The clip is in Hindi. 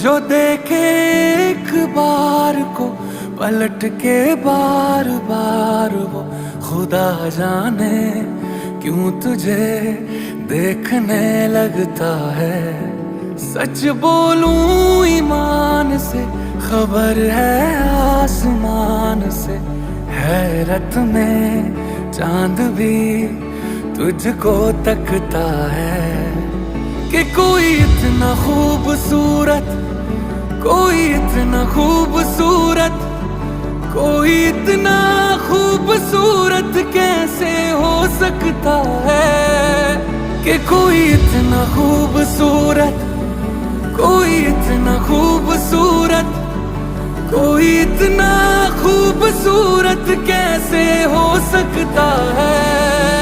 जो देखे एक बार को पलट के बार बार वो, खुदा जाने क्यों तुझे देखने लगता है। सच बोलूं ईमान से, खबर है आसमान से, हैरत में चांद भी तुझको तकता है। कि कोई इतना खूबसूरत, कोई इतना खूबसूरत, कोई इतना खूबसूरत कैसे हो सकता है। कि कोई इतना खूबसूरत, कोई इतना खूबसूरत, कोई इतना खूबसूरत कैसे हो सकता है।